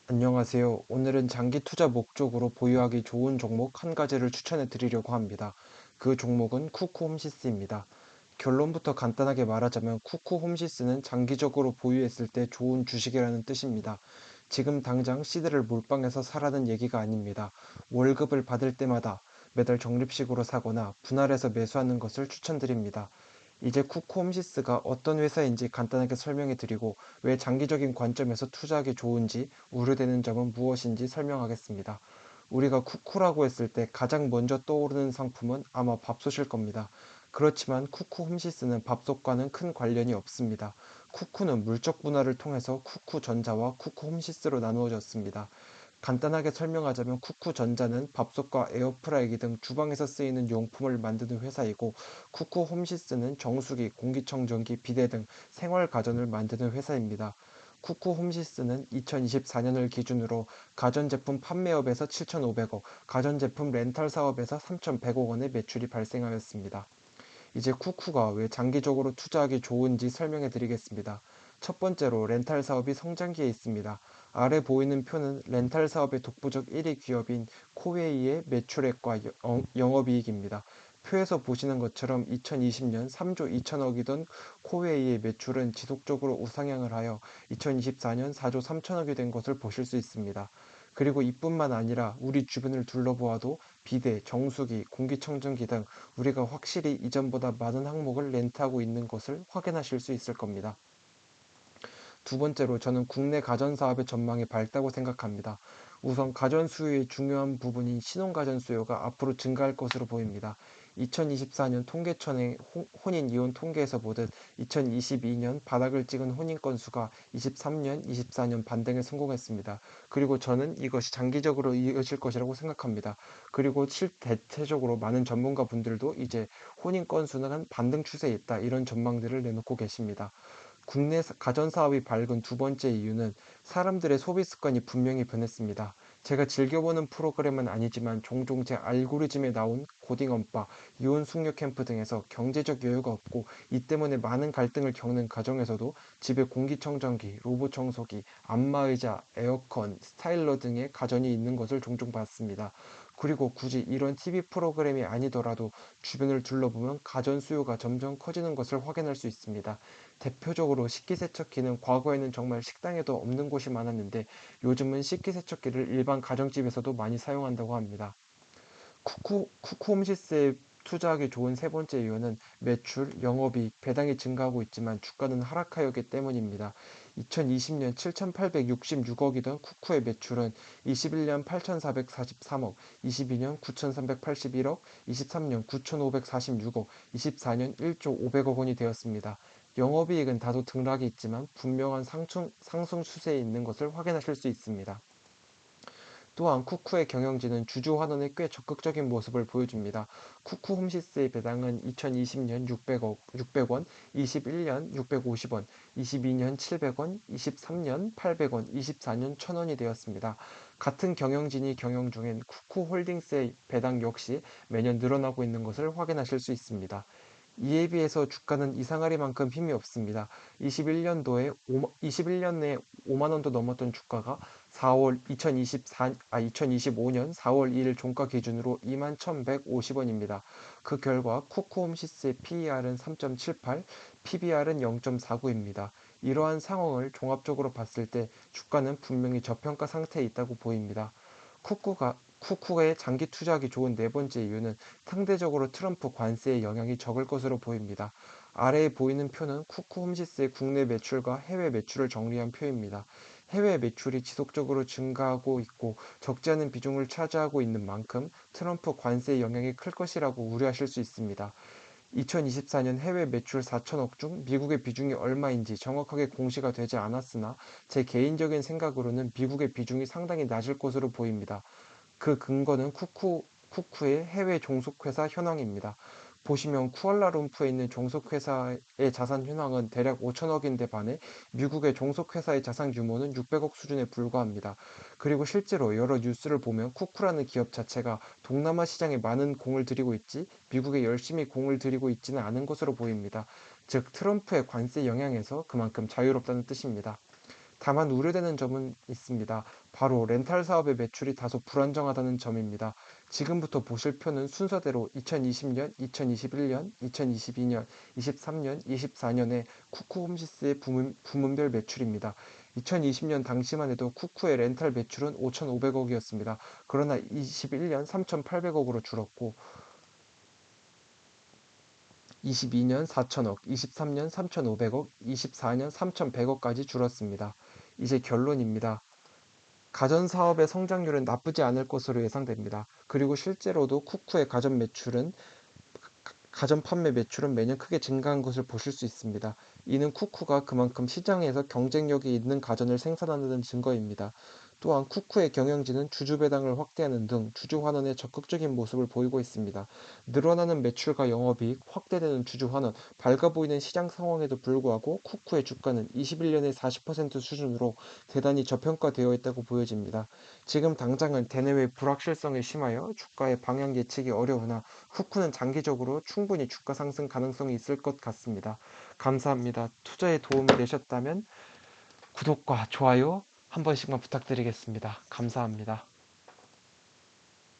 안녕하세요. 오늘은 장기 투자 목적으로 보유하기 좋은 종목 한 가지를 추천해 드리려고 합니다. 그 종목은 쿠쿠홈시스입니다. 결론부터 간단하게 말하자면 쿠쿠홈시스는 장기적으로 보유했을 때 좋은 주식이라는 뜻입니다. 지금 당장 시드를 몰빵해서 사라는 얘기가 아닙니다. 월급을 받을 때마다 매달 적립식으로 사거나 분할해서 매수하는 것을 추천드립니다. 이제 쿠쿠홈시스가 어떤 회사인지 간단하게 설명해 드리고 왜 장기적인 관점에서 투자하기 좋은지 우려되는 점은 무엇인지 설명하겠습니다. 우리가 쿠쿠라고 했을 때 가장 먼저 떠오르는 상품은 아마 밥솥일 겁니다. 그렇지만 쿠쿠홈시스는 밥솥과는 큰 관련이 없습니다. 쿠쿠는 물적 분할을 통해서 쿠쿠전자와 쿠쿠홈시스로 나누어졌습니다. 간단하게 설명하자면 쿠쿠전자는 밥솥과 에어프라이기 등 주방에서 쓰이는 용품을 만드는 회사이고 쿠쿠홈시스는 정수기, 공기청정기, 비데 등 생활 가전을 만드는 회사입니다. 쿠쿠홈시스는 2024년을 기준으로 가전제품 판매업에서 7,500억, 가전제품 렌탈 사업에서 3,100억 원의 매출이 발생하였습니다. 이제 쿠쿠가 왜 장기적으로 투자하기 좋은지 설명해 드리겠습니다. 첫 번째로 렌탈 사업이 성장기에 있습니다. 아래 보이는 표는 렌탈 사업의 독보적 1위 기업인 코웨이의 매출액과 영업이익입니다. 표에서 보시는 것처럼 2020년 3조 2천억이던 코웨이의 매출은 지속적으로 우상향을 하여 2024년 4조 3천억이 된 것을 보실 수 있습니다. 그리고 이뿐만 아니라 우리 주변을 둘러보아도 비데, 정수기, 공기청정기 등 우리가 확실히 이전보다 많은 항목을 렌트하고 있는 것을 확인하실 수 있을 겁니다. 두 번째로 저는 국내 가전 사업의 전망이 밝다고 생각합니다. 우선 가전 수요의 중요한 부분인 신혼가전 수요가 앞으로 증가할 것으로 보입니다. 2024년 통계청의 혼인 이혼 통계에서 보듯 2022년 바닥을 찍은 혼인 건수가 23년, 24년 반등에 성공했습니다. 그리고 저는 이것이 장기적으로 이어질 것이라고 생각합니다. 그리고 대체적으로 많은 전문가 분들도 이제 혼인 건수는 반등 추세에 있다 이런 전망들을 내놓고 계십니다. 국내 가전 사업이 밝은 두 번째 이유는 사람들의 소비 습관이 분명히 변했습니다. 제가 즐겨보는 프로그램은 아니지만 종종 제 알고리즘에 나온 고딩 엄빠, 이혼 숙녀 캠프 등에서 경제적 여유가 없고 이 때문에 많은 갈등을 겪는 가정에서도 집에 공기청정기, 로봇 청소기, 안마의자, 에어컨, 스타일러 등의 가전이 있는 것을 종종 봤습니다. 그리고 굳이 이런 TV 프로그램이 아니더라도 주변을 둘러보면 가전 수요가 점점 커지는 것을 확인할 수 있습니다. 대표적으로 식기세척기는 과거에는 정말 식당에도 없는 곳이 많았는데 요즘은 식기세척기를 일반 가정집에서도 많이 사용한다고 합니다. 쿠쿠홈시스에 투자하기 좋은 세 번째 이유는 매출, 영업이익, 배당이 증가하고 있지만 주가는 하락하였기 때문입니다. 2020년 7,866억이던 쿠쿠의 매출은 21년 8,443억, 22년 9,381억, 23년 9,546억, 24년 1조 500억 원이 되었습니다. 영업이익은 다소 등락이 있지만 분명한 상승 추세에 있는 것을 확인하실 수 있습니다. 또한 쿠쿠의 경영진은 주주 환원에 꽤 적극적인 모습을 보여줍니다. 쿠쿠 홈시스의 배당은 2020년 600원, 21년 650원, 22년 700원, 23년 800원, 24년 1000원이 되었습니다. 같은 경영진이 경영 중인 쿠쿠 홀딩스의 배당 역시 매년 늘어나고 있는 것을 확인하실 수 있습니다. 이에 비해서 주가는 이상하리만큼 힘이 없습니다. 21년 내에 5만 원도 넘었던 주가가 2025년 4월 2일 종가 기준으로 2만 1,150원입니다. 그 결과 쿠쿠홈시스의 PER은 3.78, PBR은 0.49입니다. 이러한 상황을 종합적으로 봤을 때 주가는 분명히 저평가 상태에 있다고 보입니다. 쿠쿠의 장기 투자하기 좋은 네 번째 이유는 상대적으로 트럼프 관세의 영향이 적을 것으로 보입니다. 아래에 보이는 표는 쿠쿠홈시스의 국내 매출과 해외 매출을 정리한 표입니다. 해외 매출이 지속적으로 증가하고 있고 적지 않은 비중을 차지하고 있는 만큼 트럼프 관세의 영향이 클 것이라고 우려하실 수 있습니다. 2024년 해외 매출 4천억 중 미국의 비중이 얼마인지 정확하게 공시가 되지 않았으나 제 개인적인 생각으로는 미국의 비중이 상당히 낮을 것으로 보입니다. 그 근거는 쿠쿠의 해외 종속회사 현황입니다. 보시면 쿠알라룸푸르에 있는 종속회사의 자산 현황은 대략 5천억인데 반해 미국의 종속회사의 자산 규모는 600억 수준에 불과합니다. 그리고 실제로 여러 뉴스를 보면 쿠쿠라는 기업 자체가 동남아 시장에 많은 공을 들이고 있지 미국에 열심히 공을 들이고 있지는 않은 것으로 보입니다. 즉 트럼프의 관세 영향에서 그만큼 자유롭다는 뜻입니다. 다만 우려되는 점은 있습니다. 바로 렌탈 사업의 매출이 다소 불안정하다는 점입니다. 지금부터 보실 표는 순서대로 2020년, 2021년, 2022년, 23년, 24년의 쿠쿠 홈시스의 부문별 매출입니다. 2020년 당시만 해도 쿠쿠의 렌탈 매출은 5,500억이었습니다. 그러나 21년 3,800억으로 줄었고 22년 4천억, 23년 3,500억, 24년 3,100억까지 줄었습니다. 이제 결론입니다. 가전 사업의 성장률은 나쁘지 않을 것으로 예상됩니다. 그리고 실제로도 쿠쿠의 가전 판매 매출은 매년 크게 증가한 것을 보실 수 있습니다. 이는 쿠쿠가 그만큼 시장에서 경쟁력이 있는 가전을 생산하는 증거입니다. 또한 쿠쿠의 경영진은 주주 배당을 확대하는 등 주주 환원에 적극적인 모습을 보이고 있습니다. 늘어나는 매출과 영업이익, 확대되는 주주 환원, 밝아 보이는 시장 상황에도 불구하고 쿠쿠의 주가는 21년에 40% 수준으로 대단히 저평가되어 있다고 보여집니다. 지금 당장은 대내외 불확실성에 심하여 주가의 방향 예측이 어려우나 쿠쿠는 장기적으로 충분히 주가 상승 가능성이 있을 것 같습니다. 감사합니다. 투자에 도움이 되셨다면 구독과 좋아요 한 번씩만 부탁드리겠습니다. 감사합니다.